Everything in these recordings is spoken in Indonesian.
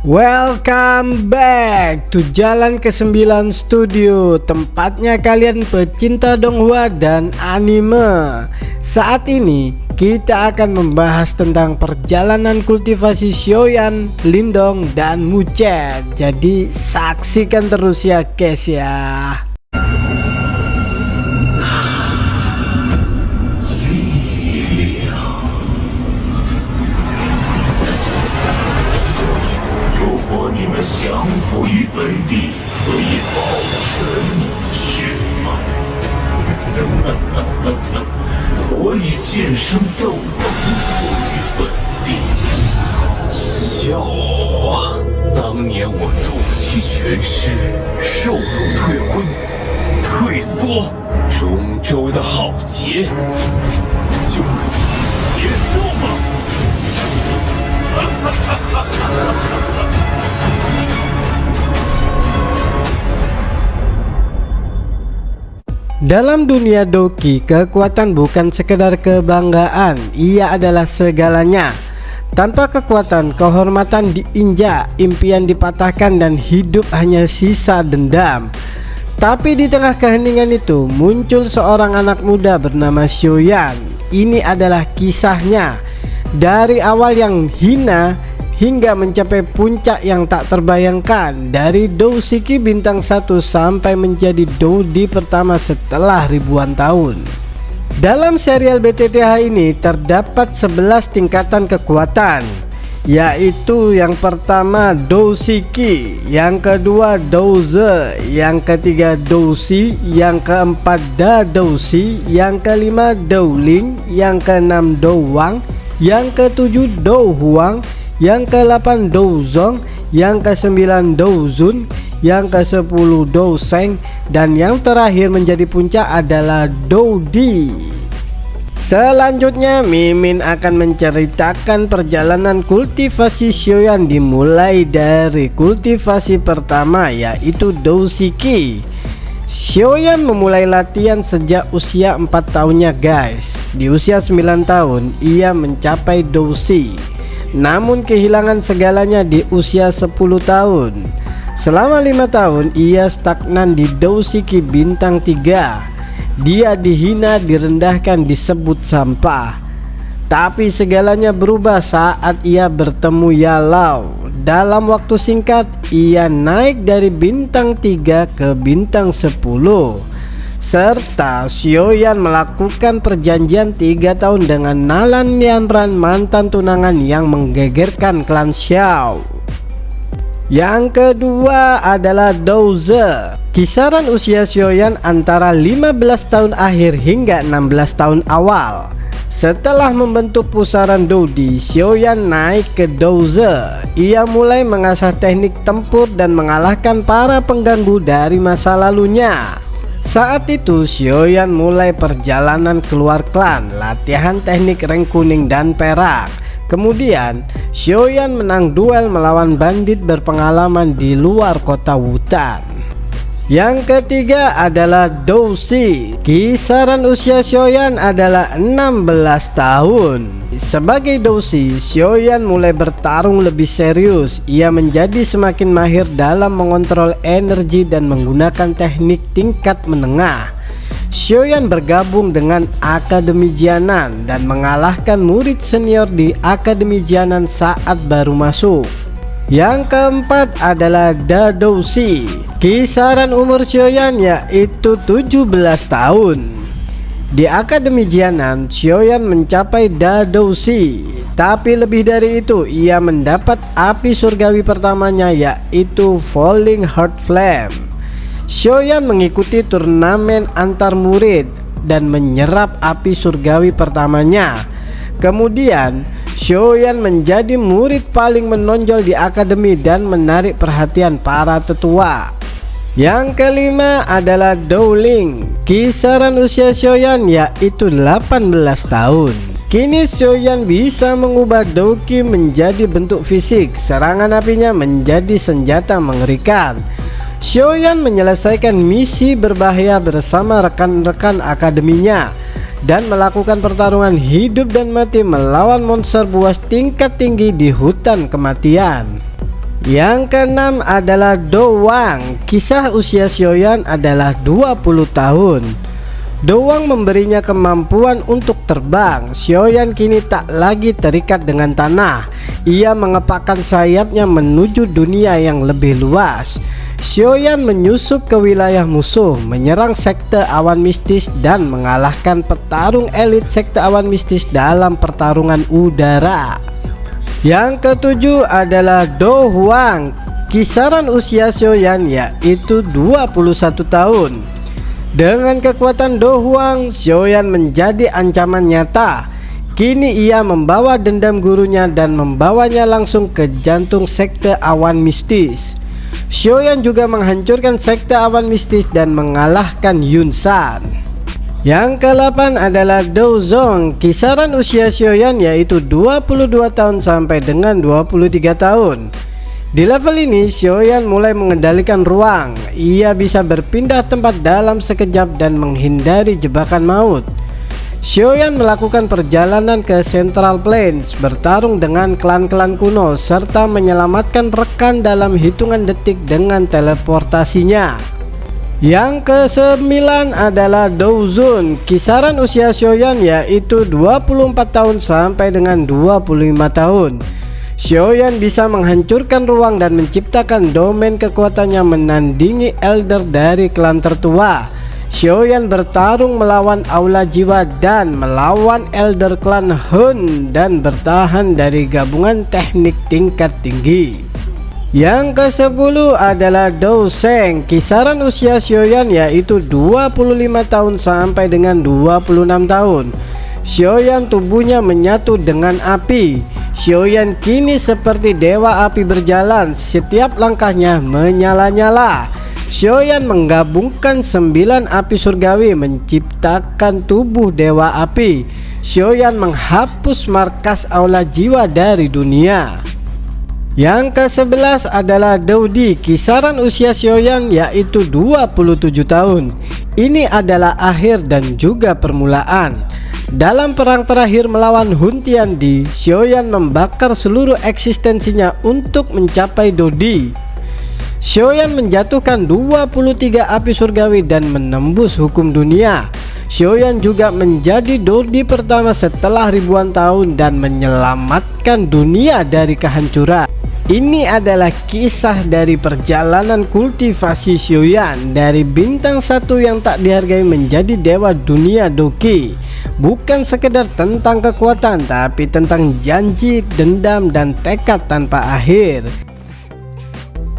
Welcome back to Jalan ke-9 Studio, tempatnya kalian pecinta donghua dan anime. Saat ini kita akan membahas tentang perjalanan kultivasi Shoyan, Lindong, dan Mucet. Jadi saksikan terus ya guys ya. 降服于本地，可以保全血脉。我以剑圣斗能服于本地。笑话！当年我斗气全失，受辱退婚，退缩，中州的浩劫，就结束吧。Dalam dunia Doki, kekuatan bukan sekedar kebanggaan, ia adalah segalanya. Tanpa kekuatan, kehormatan diinjak, impian dipatahkan, dan hidup hanya sisa dendam. Tapi di tengah keheningan itu, muncul seorang anak muda bernama Shoyan. Ini adalah kisahnya. Dari awal yang hina, hingga mencapai puncak yang tak terbayangkan, dari Dousiki bintang 1 sampai menjadi Doudi pertama setelah ribuan tahun. Dalam serial BTTH ini terdapat 11 tingkatan kekuatan, yaitu yang pertama Dousiki, yang kedua Douze, yang ketiga Doushi, yang keempat Dadoushi, yang kelima Douling, yang keenam Douwang, yang ketujuh Douhuang, yang ke-8 Douzong, yang ke-9 Douzun, yang ke-10 Douseng, dan yang terakhir menjadi puncak adalah Doudi. Selanjutnya Mimin akan menceritakan perjalanan kultivasi Shoyan dimulai dari kultivasi pertama, yaitu Dousiki. Shoyan memulai latihan sejak usia 4 tahunnya guys. Di usia 9 tahun ia mencapai Doushi, namun kehilangan segalanya di usia 10 tahun. Selama 5 tahun ia stagnan di Dousiki bintang 3. Dia dihina, direndahkan, disebut sampah. Tapi segalanya berubah saat ia bertemu Yalau. Dalam waktu singkat ia naik dari bintang 3 ke bintang 10. Serta Shoyan melakukan perjanjian 3 tahun dengan Nalan Lianran, mantan tunangan yang menggegerkan klan Xiao. Yang kedua adalah Douze. Kisaran usia Shoyan antara 15 tahun akhir hingga 16 tahun awal. Setelah membentuk pusaran Doudi, Shoyan naik ke Douze. Ia mulai mengasah teknik tempur dan mengalahkan para pengganggu dari masa lalunya. Saat itu Shoyan mulai perjalanan keluar klan, latihan teknik rank kuning dan perak. Kemudian Shoyan menang duel melawan bandit berpengalaman di luar kota Wutan. Yang ketiga adalah Doushi. Kisaran usia Shoyan adalah 16 tahun. Sebagai Doushi, Shoyan mulai bertarung lebih serius. Ia menjadi semakin mahir dalam mengontrol energi dan menggunakan teknik tingkat menengah. Shoyan bergabung dengan Akademi Jianan dan mengalahkan murid senior di Akademi Jianan saat baru masuk. Yang keempat adalah Dadoushi. Kisaran umur Shoyan yaitu 17 tahun. Di Akademi Jianan, Shoyan mencapai Dadoushi. Tapi lebih dari itu, ia mendapat api surgawi pertamanya, yaitu Falling Heart Flame. Shoyan mengikuti turnamen antar murid dan menyerap api surgawi pertamanya. Kemudian Shoyan menjadi murid paling menonjol di akademi dan menarik perhatian para tetua. Yang kelima adalah Douling. Kisaran usia Shoyan yaitu 18 tahun. Kini Shoyan bisa mengubah Doki menjadi bentuk fisik. Serangan apinya menjadi senjata mengerikan. Shoyan menyelesaikan misi berbahaya bersama rekan-rekan akademinya dan melakukan pertarungan hidup dan mati melawan monster buas tingkat tinggi di hutan kematian. Yang keenam adalah Do Wang. Kisah usia Xiaoyan adalah 20 tahun. Do Wang memberinya kemampuan untuk terbang. Xiaoyan kini tak lagi terikat dengan tanah. Ia mengepakkan sayapnya menuju dunia yang lebih luas. Xiaoyan menyusup ke wilayah musuh, menyerang sekte awan mistis dan mengalahkan petarung elit sekte awan mistis dalam pertarungan udara. Yang ketujuh adalah Do Huang. Kisaran usia Xiaoyan yaitu 21 tahun. Dengan kekuatan Do Huang, Xiaoyan menjadi ancaman nyata. Kini ia membawa dendam gurunya dan membawanya langsung ke jantung sekte awan mistis. Xiaoyan juga menghancurkan sekte awan mistis dan mengalahkan Yun San. Yang ke-8 adalah Do Zong. Kisaran usia Xiaoyan yaitu 22 tahun sampai dengan 23 tahun. Di level ini Xiaoyan mulai mengendalikan ruang. Ia bisa berpindah tempat dalam sekejap dan menghindari jebakan maut. Xiaoyan melakukan perjalanan ke Central Plains, bertarung dengan klan-klan kuno serta menyelamatkan rekan dalam hitungan detik dengan teleportasinya. Yang ke-9 adalah Do Zun. Kisaran usia Xiaoyan yaitu 24 tahun sampai dengan 25 tahun. Xiaoyan bisa menghancurkan ruang dan menciptakan domain kekuatannya menandingi elder dari klan tertua. Xiaoyan bertarung melawan Aula Jiwa dan melawan elder klan Hun dan bertahan dari gabungan teknik tingkat tinggi. Yang ke-10 adalah Do Sheng. Kisaran usia Xiaoyan yaitu 25 tahun sampai dengan 26 tahun. Xiaoyan tubuhnya menyatu dengan api. Xiaoyan kini seperti dewa api berjalan, setiap langkahnya menyala-nyala. Xiaoyan menggabungkan 9 api surgawi menciptakan tubuh dewa api. Xiaoyan menghapus markas Aula Jiwa dari dunia. Yang ke-11 adalah Do Di. Kisaran usia Xiaoyan yaitu 27 tahun. Ini adalah akhir dan juga permulaan. Dalam perang terakhir melawan Hun Tiandi, Xiaoyan membakar seluruh eksistensinya untuk mencapai Do Di. Xiaoyan menjatuhkan 23 api surgawi dan menembus hukum dunia. Xiaoyan juga menjadi Do Di pertama setelah ribuan tahun dan menyelamatkan dunia dari kehancuran. Ini adalah kisah dari perjalanan kultivasi Xiaoyan dari bintang 1 yang tak dihargai menjadi dewa dunia Doqi. Bukan sekedar tentang kekuatan, tapi tentang janji, dendam, dan tekad tanpa akhir.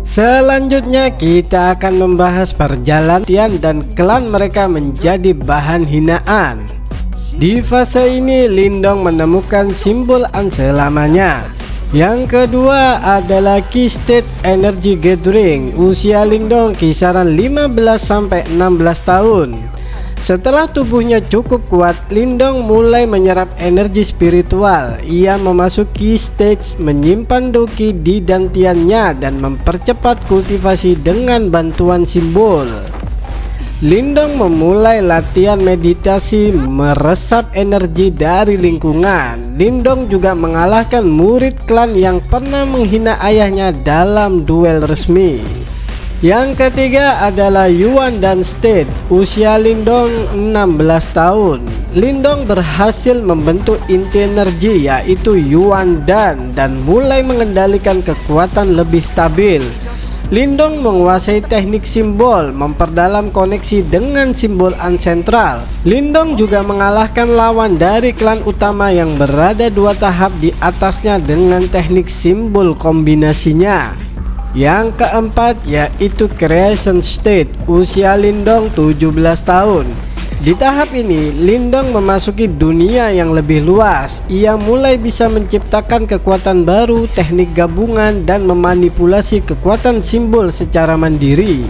Selanjutnya kita akan membahas perjalanan dan klan mereka menjadi bahan hinaan. Di fase ini Lindong menemukan simbol An selamanya. Yang kedua adalah Key State Energy Gathering. Usia Lindong kisaran 15-16 tahun. Setelah tubuhnya cukup kuat, Lindong mulai menyerap energi spiritual. Ia memasuki stage menyimpan Doqi di dantiannya dan mempercepat kultivasi dengan bantuan simbol. Lindong memulai latihan meditasi meresap energi dari lingkungan. Lindong juga mengalahkan murid klan yang pernah menghina ayahnya dalam duel resmi. Yang ketiga adalah Yuan Dan State. Usia Lindong 16 tahun. Lindong berhasil membentuk inti energi yaitu Yuan dan mulai mengendalikan kekuatan lebih stabil. Lindong menguasai teknik simbol, memperdalam koneksi dengan simbol An sentral. Lindong juga mengalahkan lawan dari klan utama yang berada 2 tahap di atasnya dengan teknik simbol kombinasinya. Yang keempat yaitu Creation State. Usia Lindong 17 tahun. Di tahap ini Lindong memasuki dunia yang lebih luas. Ia mulai bisa menciptakan kekuatan baru, teknik gabungan, dan memanipulasi kekuatan simbol secara mandiri.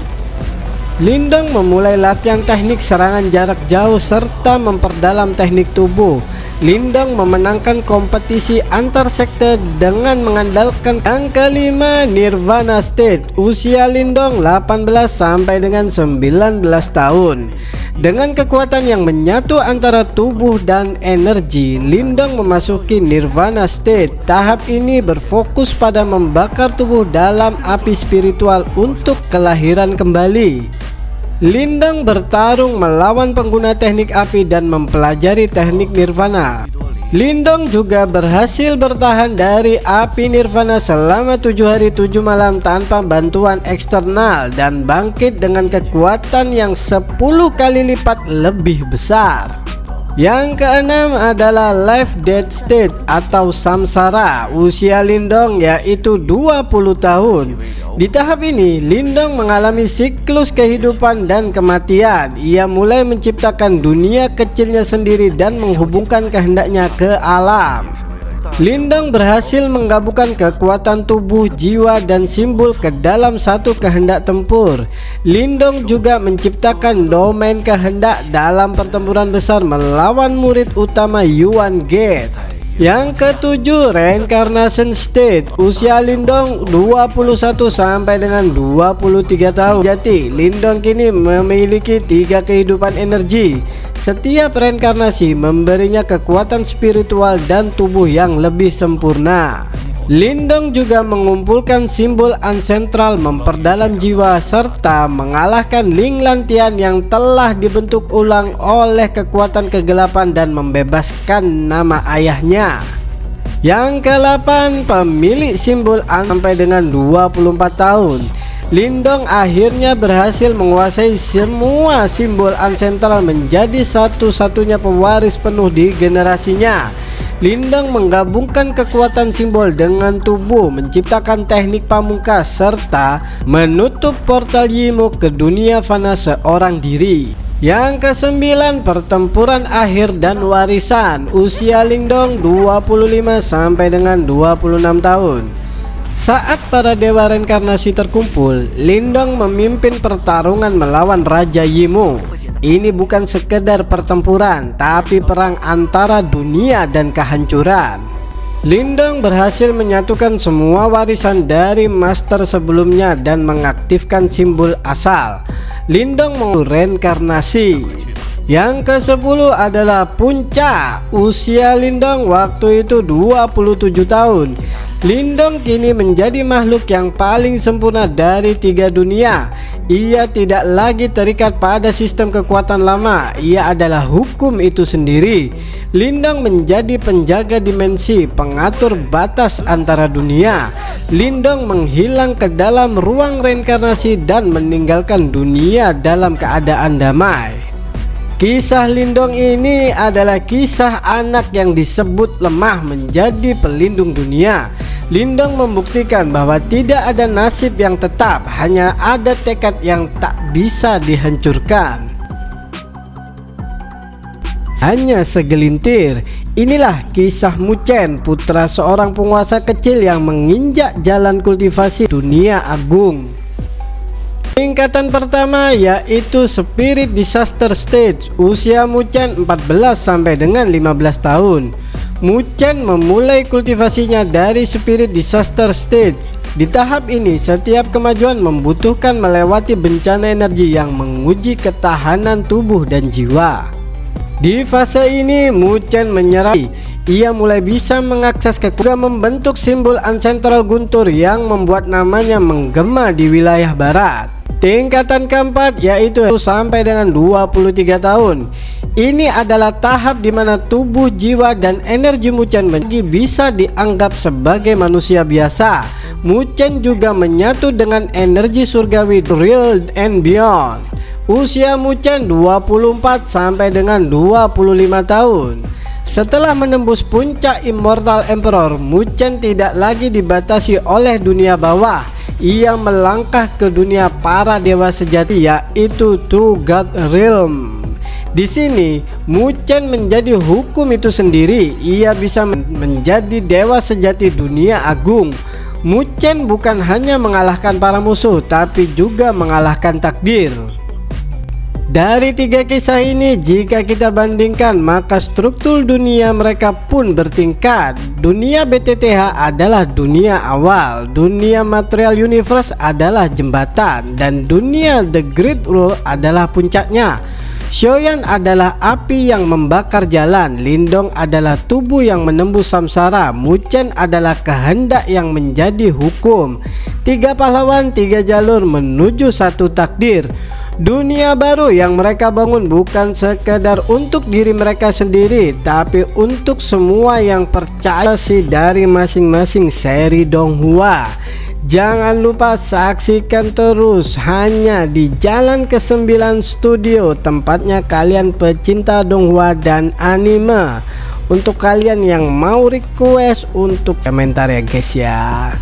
Lindong memulai latihan teknik serangan jarak jauh serta memperdalam teknik tubuh. Lindong memenangkan kompetisi antar sekte dengan mengandalkan. Yang kelima Nirvana State. Usia Lindong 18 sampai dengan 19 tahun. Dengan kekuatan yang menyatu antara tubuh dan energi, Lindong memasuki Nirvana State. Tahap ini berfokus pada membakar tubuh dalam api spiritual untuk kelahiran kembali. Lindong bertarung melawan pengguna teknik api dan mempelajari teknik Nirvana. Lindong juga berhasil bertahan dari api Nirvana selama 7 hari 7 malam tanpa bantuan eksternal dan bangkit dengan kekuatan yang 10 kali lipat lebih besar. Yang keenam adalah Life Death State atau samsara. Usia Lindong yaitu 20 tahun. Di tahap ini Lindong mengalami siklus kehidupan dan kematian. Ia mulai menciptakan dunia kecilnya sendiri dan menghubungkan kehendaknya ke alam. Lindong berhasil menggabungkan kekuatan tubuh, jiwa, dan simbol ke dalam satu kehendak tempur. Lindong juga menciptakan domain kehendak dalam pertempuran besar melawan murid utama Yuan Gate. Yang ketujuh, Reincarnation State. Usia Lindong 21 sampai dengan 23 tahun. Jadi Lindong kini memiliki 3 kehidupan energi. Setiap reinkarnasi memberinya kekuatan spiritual dan tubuh yang lebih sempurna. Lindong juga mengumpulkan simbol ancestral, memperdalam jiwa, serta mengalahkan Ling Lantian yang telah dibentuk ulang oleh kekuatan kegelapan dan membebaskan nama ayahnya. Yang ke-8, pemilik simbol sampai dengan 24 tahun. Lindong akhirnya berhasil menguasai semua simbol ancestral, menjadi satu-satunya pewaris penuh di generasinya. Lindong menggabungkan kekuatan simbol dengan tubuh, menciptakan teknik pamungkas, serta menutup portal Yimo ke dunia fana seorang diri. Yang ke-9, pertempuran akhir dan warisan. Usia Lindong 25 sampai dengan 26 tahun. Saat para dewa reinkarnasi terkumpul, Lindong memimpin pertarungan melawan Raja Yimo. Ini bukan sekedar pertempuran, tapi perang antara dunia dan kehancuran. Lindong berhasil menyatukan semua warisan dari master sebelumnya dan mengaktifkan simbol asal. Lindong reinkarnasi. Yang ke-10 adalah puncak. Usia Lindong waktu itu 27 tahun. Lindong kini menjadi makhluk yang paling sempurna dari 3 dunia. Ia tidak lagi terikat pada sistem kekuatan lama. Ia adalah hukum itu sendiri. Lindong menjadi penjaga dimensi, pengatur batas antara dunia. Lindong menghilang ke dalam ruang reinkarnasi dan meninggalkan dunia dalam keadaan damai. Kisah Lindong ini adalah kisah anak yang disebut lemah menjadi pelindung dunia. Lindong membuktikan bahwa tidak ada nasib yang tetap, hanya ada tekad yang tak bisa dihancurkan. Hanya segelintir. Inilah kisah Mu Chen, putra seorang penguasa kecil yang menginjak jalan kultivasi dunia agung. Tingkatan pertama yaitu Spirit Disaster Stage. Usia Mu Chen 14 sampai dengan 15 tahun. Mu Chen memulai kultivasinya dari Spirit Disaster Stage. Di tahap ini, setiap kemajuan membutuhkan melewati bencana energi yang menguji ketahanan tubuh dan jiwa. Di fase ini, Mu Chen menyerah. Ia mulai bisa mengakses kekuatan, membentuk simbol ancestral guntur yang membuat namanya menggema di wilayah barat. Tingkatan keempat yaitu sampai dengan 23 tahun. Ini adalah tahap di mana tubuh, jiwa, dan energi Mu Chen bisa dianggap sebagai manusia biasa. Mu Chen juga menyatu dengan energi surgawi Real and Beyond. Usia Mu Chen 24 sampai dengan 25 tahun. Setelah menembus puncak Immortal Emperor, Mu Chen tidak lagi dibatasi oleh dunia bawah. Ia melangkah ke dunia para dewa sejati, yaitu True God Realm. Di sini, Mu Chen menjadi hukum itu sendiri. Ia bisa menjadi dewa sejati dunia agung. Mu Chen bukan hanya mengalahkan para musuh, tapi juga mengalahkan takdir. Dari 3 kisah ini, jika kita bandingkan, maka struktur dunia mereka pun bertingkat. Dunia BTTH adalah dunia awal, dunia Material Universe adalah jembatan, dan dunia The Great Rule adalah puncaknya. Xiaoyan adalah api yang membakar jalan, Lindong adalah tubuh yang menembus samsara, Muchen adalah kehendak yang menjadi hukum. 3 pahlawan, 3 jalur menuju satu takdir. Dunia baru yang mereka bangun bukan sekedar untuk diri mereka sendiri, tapi untuk semua yang percaya dari masing-masing seri Donghua. Jangan lupa saksikan terus hanya di Jalan ke-9 Studio, tempatnya kalian pecinta Donghua dan anime. Untuk kalian yang mau request untuk komentar ya guys ya.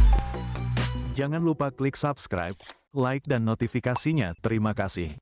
Jangan lupa klik subscribe, like dan notifikasinya. Terima kasih.